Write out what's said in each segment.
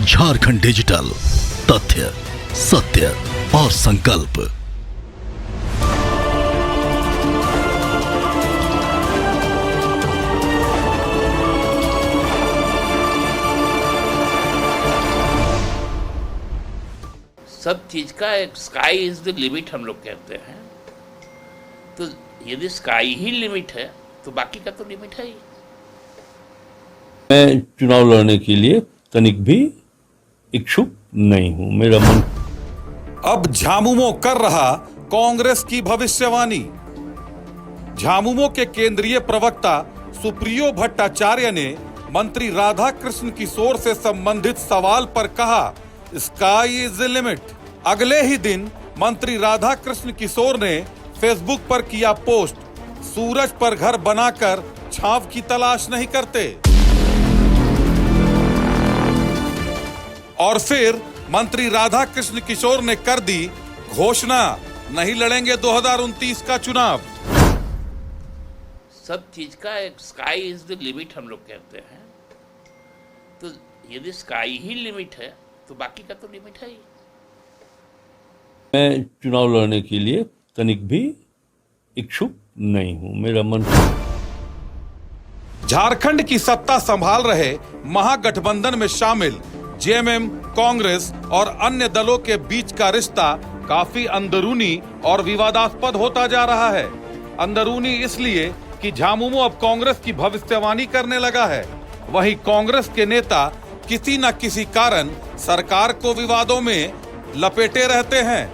Jharkhand digital, तथ्य, सत्य और संकल्प। सब चीज का एक स्काई इज द लिमिट हम लोग कहते हैं। तो यदि स्काई ही लिमिट है तो बाकी का तो लिमिट है ही। मैं चुनाव लड़ने के लिए तनिक भी इच्छुक नहीं हूं। मेरा मन अब झामुमो कर रहा कांग्रेस की भविष्यवाणी। झामुमो के केंद्रीय प्रवक्ता सुप्रियो भट्टाचार्य ने मंत्री राधा कृष्ण किशोर से संबंधित सवाल पर कहा, स्काई इज द लिमिट। अगले ही दिन मंत्री राधा कृष्ण किशोर ने फेसबुक पर किया पोस्ट, सूरज पर घर बनाकर छांव की तलाश नहीं करते। और फिर मंत्री राधा कृष्ण किशोर ने कर दी घोषणा, नहीं लड़ेंगे 2029 का चुनाव। सब चीज का एक स्काई इज द लिमिट हम लोग कहते हैं। तो यदि स्काई ही लिमिट है तो बाकी का तो लिमिट है ही। मैं चुनाव लड़ने के लिए तनिक भी इच्छुक नहीं हूं। मेरा मन झारखंड की सत्ता संभाल रहे महागठबंधन में शामिल जेएमएम, कांग्रेस और अन्य दलों के बीच का रिश्ता काफी अंदरूनी और विवादास्पद होता जा रहा है। अंदरूनी इसलिए कि झामुमो अब कांग्रेस की भविष्यवाणी करने लगा है। वहीं कांग्रेस के नेता किसी न किसी कारण सरकार को विवादों में लपेटे रहते हैं।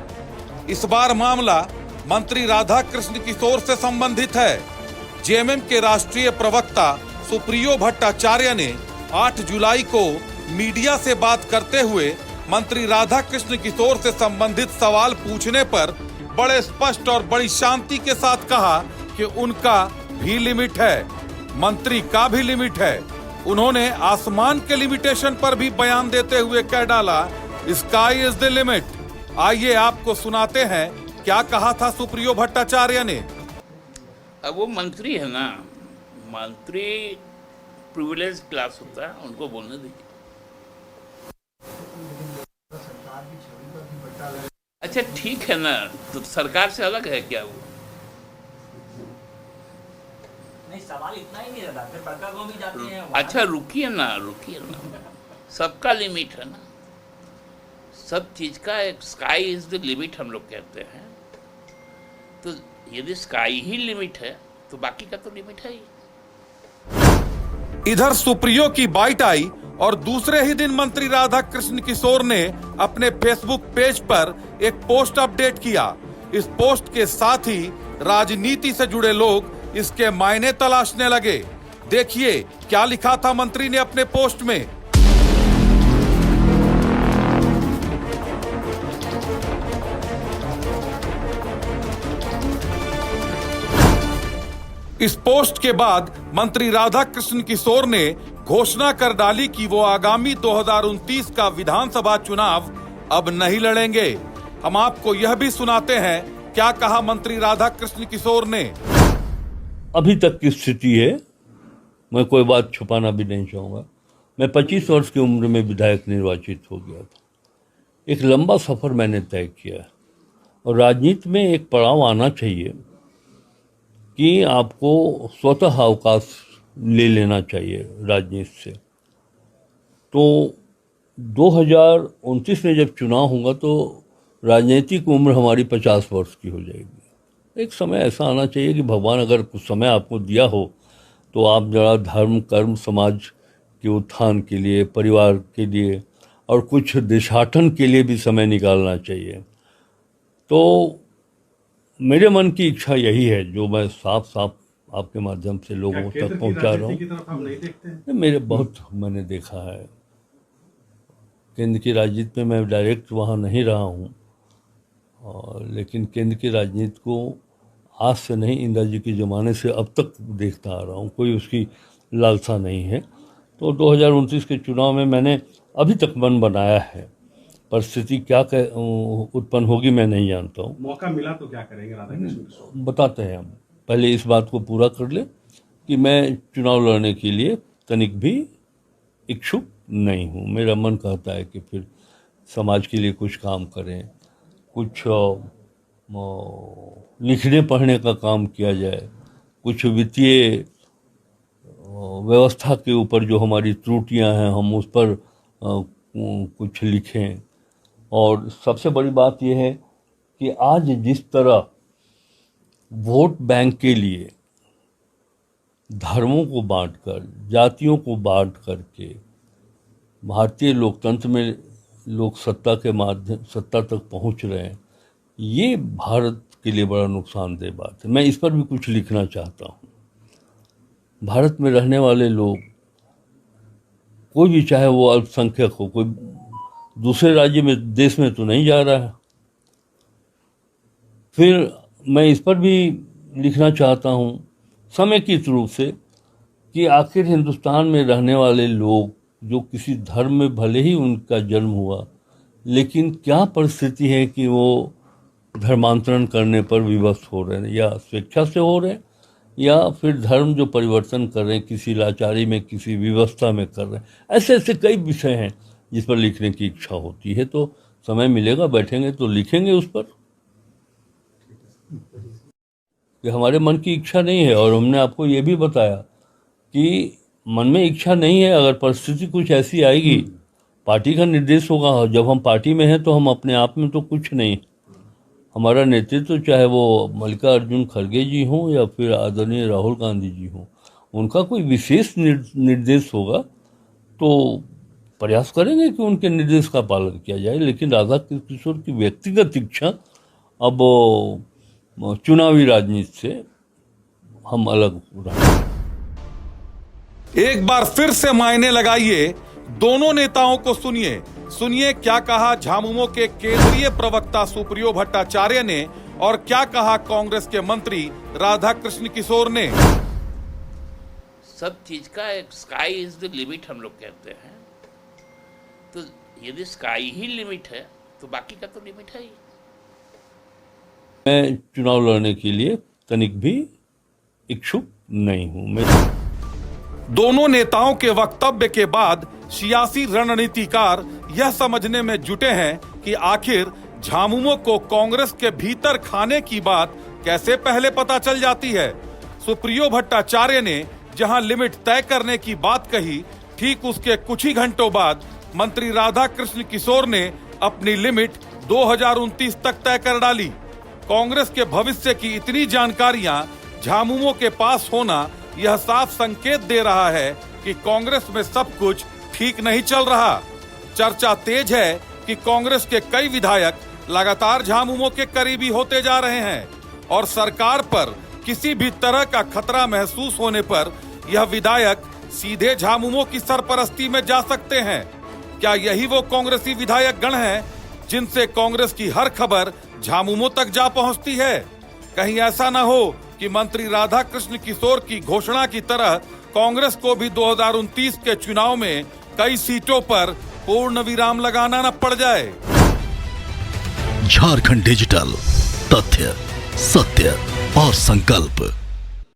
इस बार मामला मंत्री राधा कृष्ण किशोर से संबंधित है। जेएमएम के राष्ट्रीय प्रवक्ता सुप्रियो भट्टाचार्य ने 8 जुलाई को मीडिया से बात करते हुए मंत्री राधा कृष्ण किशोर से संबंधित सवाल पूछने पर बड़े स्पष्ट और बड़ी शांति के साथ कहा कि उनका भी लिमिट है, मंत्री का भी लिमिट है। उन्होंने आसमान के लिमिटेशन पर भी बयान देते हुए कह डाला, स्काई इज द लिमिट। आइए आपको सुनाते हैं क्या कहा था सुप्रियो भट्टाचार्य ने। अब वो मंत्री है ना, मंत्री प्रिविलेज क्लास होता है, उनको बोलने दीजिए। अच्छा ठीक है ना, तो सरकार से अलग है क्या वो? नहीं, सवाल इतना ही नहीं रहता, फिर बड़का को भी जाते हैं। अच्छा रुकिए ना, सबका लिमिट है ना। सब चीज का एक स्काई इज द लिमिट हम लोग कहते हैं। तो यदि स्काई ही लिमिट है तो बाकी का तो लिमिट है ही। इधर सुप्रियो की बाइट आई और दूसरे ही दिन मंत्री राधा कृष्ण किशोर ने अपने फेसबुक पेज पर एक पोस्ट अपडेट किया। इस पोस्ट के साथ ही राजनीति से जुड़े लोग इसके मायने तलाशने लगे। देखिए क्या लिखा था मंत्री ने अपने पोस्ट में। इस पोस्ट के बाद मंत्री राधा कृष्ण किशोर ने घोषणा कर डाली कि वो आगामी 2029 का विधानसभा चुनाव अब नहीं लड़ेंगे। हम आपको यह भी सुनाते हैं क्या कहा मंत्री राधा कृष्ण किशोर ने। अभी तक की स्थिति है, मैं कोई बात छुपाना भी नहीं चाहूँगा। मैं 25 वर्ष की उम्र में विधायक निर्वाचित हो गया था। एक लंबा सफ़र मैंने तय किया और राजनीति में एक पड़ाव आना चाहिए कि आपको स्वतः अवकाश ले लेना चाहिए राजनीति से। तो 2029 में जब चुनाव होगा तो राजनीतिक उम्र हमारी 50 वर्ष की हो जाएगी। एक समय ऐसा आना चाहिए कि भगवान अगर कुछ समय आपको दिया हो तो आप जरा धर्म, कर्म, समाज के उत्थान के लिए, परिवार के लिए और कुछ देशाटन के लिए भी समय निकालना चाहिए। तो मेरे मन की इच्छा यही है, जो मैं साफ साफ आपके माध्यम से लोगों तक पहुंचा रहा हूँ। मेरे बहुत मैंने देखा है, केंद्र की राजनीति में मैं डायरेक्ट वहाँ नहीं रहा हूँ, और लेकिन केंद्र की राजनीति को आज से नहीं, इंदिरा जी के ज़माने से अब तक देखता आ रहा हूँ। कोई उसकी लालसा नहीं है। तो 2029 के चुनाव में मैंने अभी तक मन बनाया है। परिस्थिति क्या उत्पन्न होगी मैं नहीं जानता हूँ। मौका मिला तो क्या करेंगे राधा कृष्ण? बताते हैं हम। पहले इस बात को पूरा कर ले कि मैं चुनाव लड़ने के लिए तनिक भी इच्छुक नहीं हूँ। मेरा मन कहता है कि फिर समाज के लिए कुछ काम करें, कुछ लिखने पढ़ने का काम किया जाए, कुछ वित्तीय व्यवस्था के ऊपर जो हमारी त्रुटियां हैं हम उस पर कुछ लिखें। और सबसे बड़ी बात यह है कि आज जिस तरह वोट बैंक के लिए धर्मों को बांटकर, जातियों को बांट करके भारतीय लोकतंत्र में लोग सत्ता के माध्यम सत्ता तक पहुंच रहे हैं, ये भारत के लिए बड़ा नुकसानदेह बात है। मैं इस पर भी कुछ लिखना चाहता हूँ। भारत में रहने वाले लोग, कोई भी चाहे वो अल्पसंख्यक हो, कोई दूसरे राज्य में देश में तो नहीं जा रहा है। फिर मैं इस पर भी लिखना चाहता हूँ समेकित रूप से कि आखिर हिंदुस्तान में रहने वाले लोग जो किसी धर्म में भले ही उनका जन्म हुआ, लेकिन क्या परिस्थिति है कि वो धर्मांतरण करने पर विवश हो रहे हैं, या स्वेच्छा से हो रहे हैं, या फिर धर्म जो परिवर्तन कर रहे हैं किसी लाचारी में, किसी विवस्था में कर रहे हैं। ऐसे ऐसे कई विषय हैं जिस पर लिखने की इच्छा होती है। तो समय मिलेगा, बैठेंगे तो लिखेंगे उस पर। कि हमारे मन की इच्छा नहीं है, और हमने आपको ये भी बताया कि मन में इच्छा नहीं है। अगर परिस्थिति कुछ ऐसी आएगी, पार्टी का निर्देश होगा। जब हम पार्टी में हैं तो हम अपने आप में तो कुछ नहीं। हमारा नेतृत्व चाहे वो मल्लिकार्जुन खड़गे जी हों या फिर आदरणीय राहुल गांधी जी हों, उनका कोई विशेष निर्देश होगा तो प्रयास करेंगे कि उनके निर्देश का पालन किया जाए। लेकिन राधा किशोर की व्यक्तिगत इच्छा अब चुनावी राजनीति से हम अलग रहे। एक बार फिर से मायने लगाइए, दोनों नेताओं को सुनिए। सुनिए क्या कहा झामुमो के केंद्रीय प्रवक्ता सुप्रियो भट्टाचार्य ने और क्या कहा कांग्रेस के मंत्री राधा कृष्ण किशोर ने। सब चीज का एक स्काई इज द लिमिट हम लोग कहते हैं। तो यदि स्काई ही लिमिट है तो बाकी का तो लिमिट है ही। मैं चुनाव लड़ने के लिए तनिक भी इच्छुक नहीं हूं। मैं दोनों नेताओं के वक्तव्य के बाद सियासी रणनीतिकार यह समझने में जुटे हैं कि आखिर झामुमो को कांग्रेस के भीतर खाने की बात कैसे पहले पता चल जाती है। सुप्रियो भट्टाचार्य ने जहां लिमिट तय करने की बात कही, ठीक उसके कुछ ही घंटों बाद मंत्री राधा कृष्ण किशोर ने अपनी लिमिट 2029 तक तय कर डाली। कांग्रेस के भविष्य की इतनी जानकारियां झामुमो के पास होना यह साफ संकेत दे रहा है कि कांग्रेस में सब कुछ ठीक नहीं चल रहा। चर्चा तेज है कि कांग्रेस के कई विधायक लगातार झामुमो के करीबी होते जा रहे हैं और सरकार पर किसी भी तरह का खतरा महसूस होने पर यह विधायक सीधे झामुमो की सरपरस्ती में जा सकते हैं। क्या यही वो कांग्रेसी विधायक गण हैं जिनसे कांग्रेस की हर खबर झामुमो तक जा पहुंचती है? कहीं ऐसा न हो कि मंत्री राधा कृष्ण किशोर की घोषणा की तरह कांग्रेस को भी 2029 के चुनाव में कई सीटों पर पूर्ण विराम लगाना न पड़ जाए। झारखंड डिजिटल, तथ्य, सत्य और संकल्प।